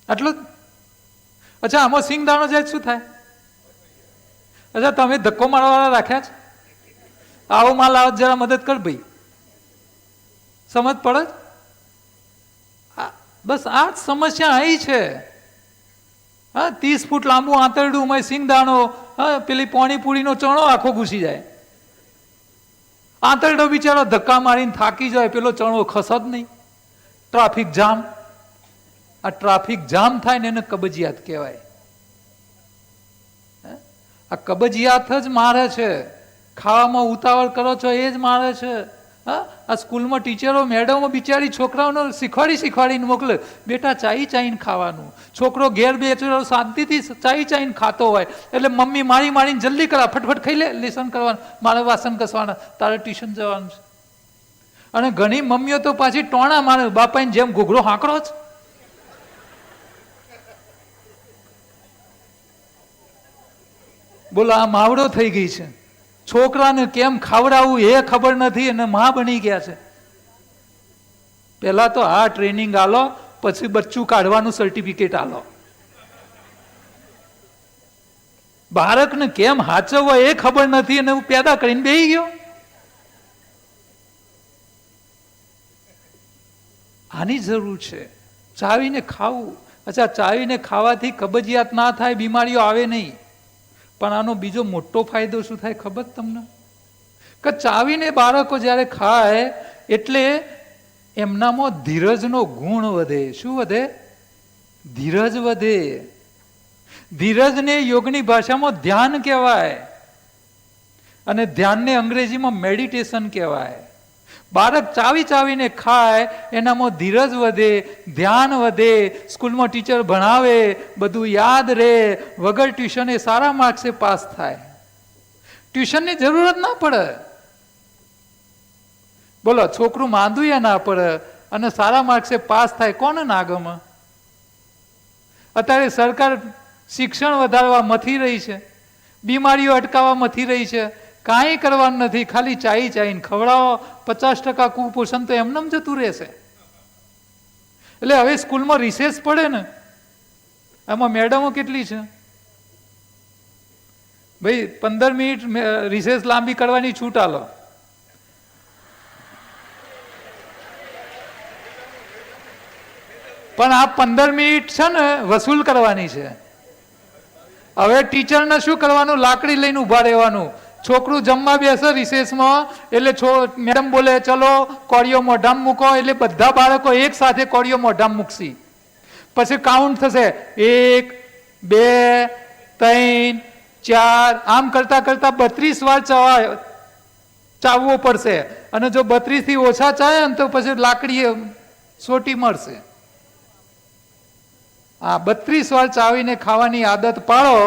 આટલું. અચ્છા, આમાં સિંગદાણો જાય શું થાય? અચ્છા, તમે ધક્કો મારવાવાળા રાખ્યા છે? આવો માલ આવો, જરા મદદ કર ભાઈ. સમજ પડે? બસ આ જ સમસ્યા અહીં છે. હા, 30 ફૂટ લાંબુ આંતરડું, સિંગદાણો, પેલી પાણીપુરીનો ચણો આખો ઘૂસી જાય. આંતરડો બિચારો ધક્કા મારીને થાકી જાય, પેલો ચણો ખસ જ નહીં. Traffic jam. આ ટ્રાફિક જામ થાય ને એને કબજિયાત કહેવાય. આ કબજિયાત જ મારે છે. ખાવામાં ઉતાવળ કરો છો એ જ મારે છે. હા, આ સ્કૂલમાં ટીચરો મેડમો બિચારી છોકરાઓને શીખવાડીને મોકલે, બેટા ચાઈને ખાવાનું. છોકરો ઘેર બેઠો શાંતિથી ચાઈને ખાતો હોય એટલે મમ્મી મારીને જલ્દી કરા, ફટફટ ખાઈ લે, લેસન કરવાનું, મારે વાસણ ઘસવાના, તારે ટ્યુશન જવાનું છે. અને ઘણી મમ્મીઓ તો પાછી ટોણા મારે, બાપાની જેમ ઘૂઘરો હાંકરો જ. બોલો, આ માવડો થઈ ગઈ છે. છોકરાને કેમ ખાવડાવવું એ ખબર નથી અને માં બની ગયા છે. પેલા તો આ ટ્રેનિંગ આલો, પછી બચ્ચું કાઢવાનું સર્ટિફિકેટ આલો. બાળકને કેમ હાચવવા એ ખબર નથી અને હું પેદા કરીને બેહી ગયો. આની જરૂર છે. ચાવીને ખાવું. અચ્છા, ચાવીને ખાવાથી કબજિયાત ના થાય, બીમારીઓ આવે નહીં. પણ આનો બીજો મોટો ફાયદો શું થાય ખબર તમને? કે ચાવીને બાળકો જ્યારે ખાય એટલે એમનામાં ધીરજનો ગુણ વધે. શું વધે? ધીરજ વધે. ધીરજને યોગની ભાષામાં ધ્યાન કહેવાય અને ધ્યાનને અંગ્રેજીમાં મેડિટેશન કહેવાય. બાળક ચાવીને ખાય એનામાં ધીરજ વધે, ધ્યાન વધે, સ્કૂલમાં ટીચર ભણાવે, બધું યાદ રહે, વગર ટ્યુશને સારા માર્ક્સે પાસ થાય. ટ્યુશનની જરૂરત ના પડે. બોલો, છોકરું માંદું ના પડે અને સારા માર્ક્સે પાસ થાય. કોને ના ગમે? અત્યારે સરકાર શિક્ષણ વધારવા મથી રહી છે, બીમારીઓ અટકાવવા મથી રહી છે. કાંઈ કરવાનું નથી, ખાલી ચાઈને ખવડાવો. 50% કુપોષણ તો એમને જતું રહેશે. એટલે હવે સ્કૂલમાં રિસેસ પડે ને, એમાં મેડમો કેટલી છે ભાઈ? 15 મિનિટ રિસેસ લાંબી કરવાની છૂટ આલો. પણ આ 15 મિનિટ છે ને વસૂલ કરવાની છે. હવે ટીચરને શું કરવાનું? લાકડી લઈને ઉભા રહેવાનું. છોકરું જમવા બેસે રિસેસમાં એટલે મેડમ બોલે ચલો કોળીઓ મોઢામાં મૂકો, એટલે બધા બાળકો એક સાથે કોળીઓ મોઢામાં મૂકશે. પછી કાઉન્ટ થશે 1 2 3 4, આમ કરતા 32 વાર ચાવવો પડશે. અને જો 32 થી ઓછા ચાવે ને તો પછી લાકડી સોટી મળશે. આ 32 વાર ચાવીને ખાવાની આદત પાડો,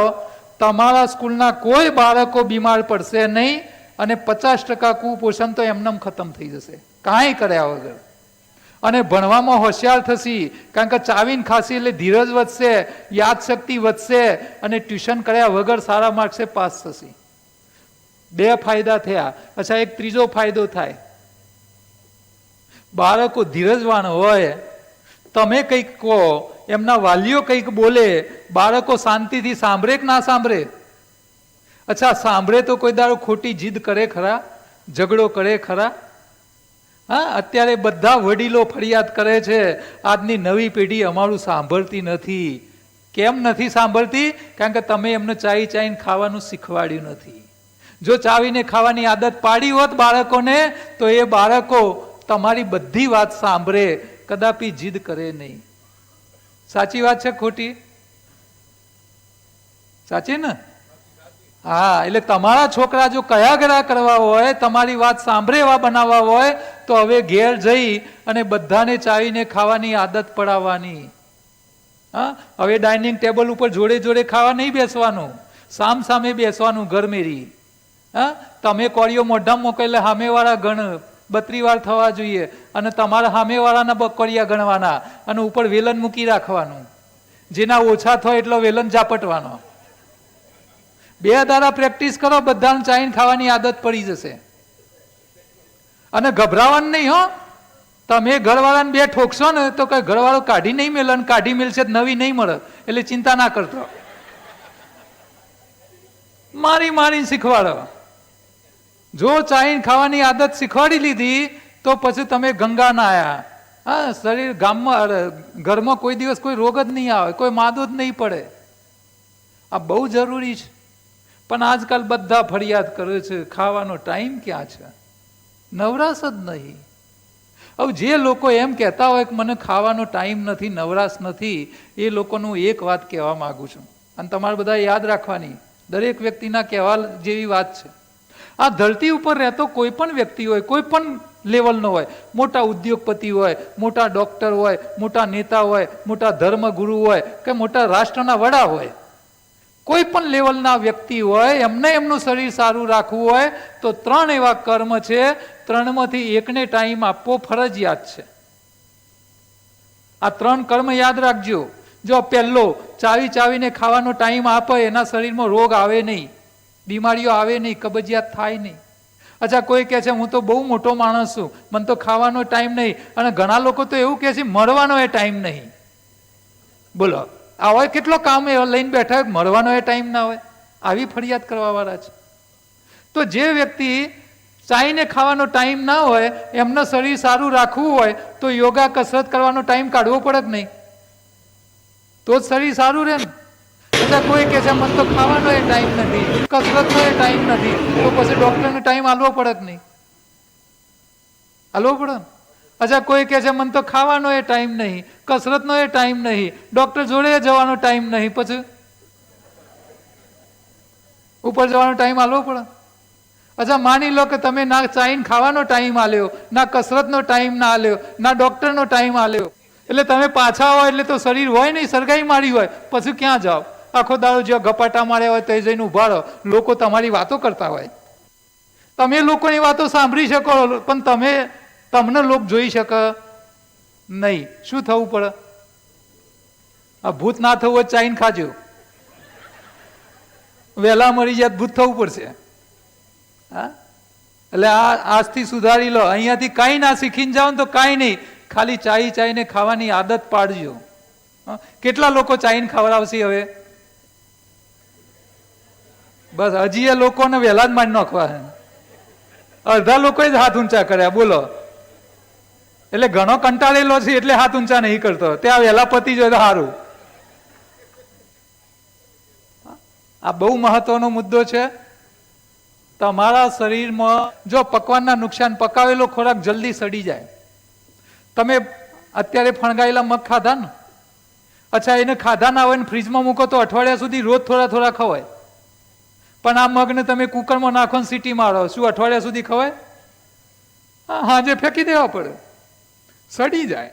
તમારા સ્કૂલના કોઈ બાળકો બીમાર પડશે નહીં અને 50% કુપોષણ તો એમનેમ ખતમ થઈ જશે, કાંઈ કર્યા વગર. અને ભણવામાં હોશિયાર થશે, કારણ કે ચાવીને ખાશે એટલે ધીરજ વધશે, યાદશક્તિ વધશે અને ટ્યુશન કર્યા વગર સારા માર્ક્સે પાસ થશે. 2 ફાયદા થયા. અચ્છા, એક ત્રીજો ફાયદો થાય. બાળકો ધીરજવાન હોય, તમે કંઈક કહો, એમના વાલીઓ કંઈક બોલે, બાળકો શાંતિથી સાંભળે કે ના સાંભળે? અચ્છા, સાંભળે તો કોઈ દાડો ખોટી જીદ કરે ખરા? ઝઘડો કરે ખરા? હા, અત્યારે બધા વડીલો ફરિયાદ કરે છે, આજની નવી પેઢી અમારું સાંભળતી નથી. કેમ નથી સાંભળતી? કારણ કે તમે એમને ચાઈને ખાવાનું શીખવાડ્યું નથી. જો ચાવીને ખાવાની આદત પાડી હોત બાળકોને તો એ બાળકો તમારી બધી વાત સાંભળે, કદાપી જીદ કરે નહીં. સાચી વાત છે ખોટી? સાચી ને? હા, એટલે તમારા છોકરા જો કયાગરા કરવા હોય, તમારી વાત સાંભળે એવા બનાવવા હોય તો હવે ઘેર જઈ અને બધાને ચાવીને ખાવાની આદત પડાવવાની. હા, હવે ડાઇનિંગ ટેબલ ઉપર જોડે ખાવા નહીં બેસવાનું, સામે બેસવાનું ઘરમેરી. હા, તમે કોળીઓ મોઢામાં મૂકો એટલે સામેવાળા ગણ 32 વાર થવા જોઈએ અને તમારા સામેવાળાના બકોડિયા ગણવાના અને ઉપર વેલન મૂકી રાખવાનું. જેના ઓછા થાય એટલો વેલન ઝાપટવાનો. 2 દાડા પ્રેક્ટિસ કરો, બધાને ચાઈને ખાવાની આદત પડી જશે. અને ગભરાવાનું નહીં હો. તમે ઘરવાળાને 2 ઠોકશો ને તો કઈ ઘરવાળો કાઢી નહીં મેલે, કાઢી મેલશે નવી નહીં મળે, એટલે ચિંતા ના કરતો. મારીને શીખવાડો. જો ચાઈને ખાવાની આદત શીખવાડી લીધી તો પછી તમે ગંગા ના આયા. હા, શરીર ઘરમાં કોઈ દિવસ કોઈ રોગ જ નહીં આવે, કોઈ માદો જ નહીં પડે. આ બહુ જરૂરી છે. પણ આજકાલ બધા ફરિયાદ કરે છે, ખાવાનો ટાઈમ ક્યાં છે? નવરાશ જ નહીં. હવે જે લોકો એમ કહેતા હોય કે મને ખાવાનો ટાઈમ નથી, નવરાશ નથી, એ લોકોનું એક વાત કહેવા માંગુ છું અને તમારે બધા યાદ રાખવાની, દરેક વ્યક્તિના કહેવા જેવી વાત છે. આ ધરતી ઉપર રહેતો કોઈ પણ વ્યક્તિ હોય, કોઈ પણ લેવલનો હોય, મોટા ઉદ્યોગપતિ હોય, મોટા ડોક્ટર હોય, મોટા નેતા હોય, મોટા ધર્મગુરુ હોય કે મોટા રાષ્ટ્રના વડા હોય, કોઈ પણ લેવલના વ્યક્તિ હોય, એમને એમનું શરીર સારું રાખવું હોય તો 3 એવા કર્મ છે, 3માંથી એકને ટાઈમ આપવો ફરજિયાત છે. આ 3 કર્મ યાદ રાખજો. જો પહેલો, ચાવીને ખાવાનો ટાઈમ આપે, એના શરીરમાં રોગ આવે નહીં, બીમારીઓ આવે નહીં, કબજિયાત થાય નહીં. અચ્છા, કોઈ કહે છે હું તો બહુ મોટો માણસ છું, મને તો ખાવાનો ટાઈમ નહીં, અને ઘણા લોકો તો એવું કહે છે મળવાનો એ ટાઈમ નહીં. બોલો, આ હોય કેટલો કામ એ લઈને બેઠા હોય, મળવાનો એ ટાઈમ ના હોય, આવી ફરિયાદ કરવા વાળા છે. તો જે વ્યક્તિ ચાઈને ખાવાનો ટાઈમ ના હોય, એમનું શરીર સારું રાખવું હોય તો યોગા કસરત કરવાનો ટાઈમ કાઢવો પડે કે નહીં? તો જ શરીર સારું રહે ને. એટલે કોઈ કહે છે મને તો ખાવાનો એ ટાઈમ નથી, કસરતનો એ ટાઈમ નથી, તો પછી ડોક્ટરનો ટાઈમ આલવો પડે કે નહીં? આલવો પડે ને. અચ્છા, કોઈ કહે છે મને તો ખાવાનો એ ટાઈમ નહીં, કસરતનો એ ટાઈમ નહીં, ડોક્ટર જોડે જવાનો ટાઈમ નહીં, પછી ઉપર જવાનો ટાઈમ આલવો પડે. અચ્છા, માની લો કે તમે ના ચાઈને ખાવાનો ટાઈમ આલ્યો, ના કસરતનો ટાઈમ ના આલ્યો, ના ડોક્ટરનો ટાઈમ આલ્યો, એટલે તમે પાછા હોય એટલે તો શરીર હોય નહીં, સરગાઈ મારી હોય, પછી ક્યાં જાઓ? આખો દાડો જ્યાં ગપાટા માર્યા હોય તે જઈને ઉભા રહો, લોકો તમારી વાતો કરતા હોય, તમે લોકોની વાતો સાંભળી શકો, પણ તમને લોક જોઈ શકે નહીં. શું થવું પડે? આ ભૂત ના થવું હોય ચાઈને ખાજો, વહેલા મરી જાય ભૂત થવું પડશે. હા, એટલે આ આજથી સુધારી લો. અહીંયાથી કાંઈ ના શીખીને જાઓ ને તો કાંઈ નહીં, ખાલી ચાઈને ખાવાની આદત પાડજો. કેટલા લોકો ચાઈને ખવડાવશે હવે? બસ હજી એ લોકોને વહેલા જ મારી નાખવા. અડધા લોકોએ જ હાથ ઊંચા કર્યા, બોલો. એટલે ઘણો કંટાળેલો છે એટલે હાથ ઊંચા નહીં કરતો, ત્યાં વહેલા પતી જાય તો સારું. આ બહુ મહત્વનો મુદ્દો છે. તમારા શરીરમાં જો પકવાનના નુકસાન, પકાવેલો ખોરાક જલ્દી સડી જાય. તમે અત્યારે ફણગાયેલા મગ ખાધા ને, અચ્છા એને ખાધા ના હોય ને ફ્રીજમાં મૂકો તો અઠવાડિયા સુધી રોજ થોડા ખવાય. પણ આ મગને તમે કુકરમાં નાખો ને સીટી મારો, શું અઠવાડિયા સુધી ખવાય? હા, હાજે ફેંકી દેવા પડે, સડી જાય.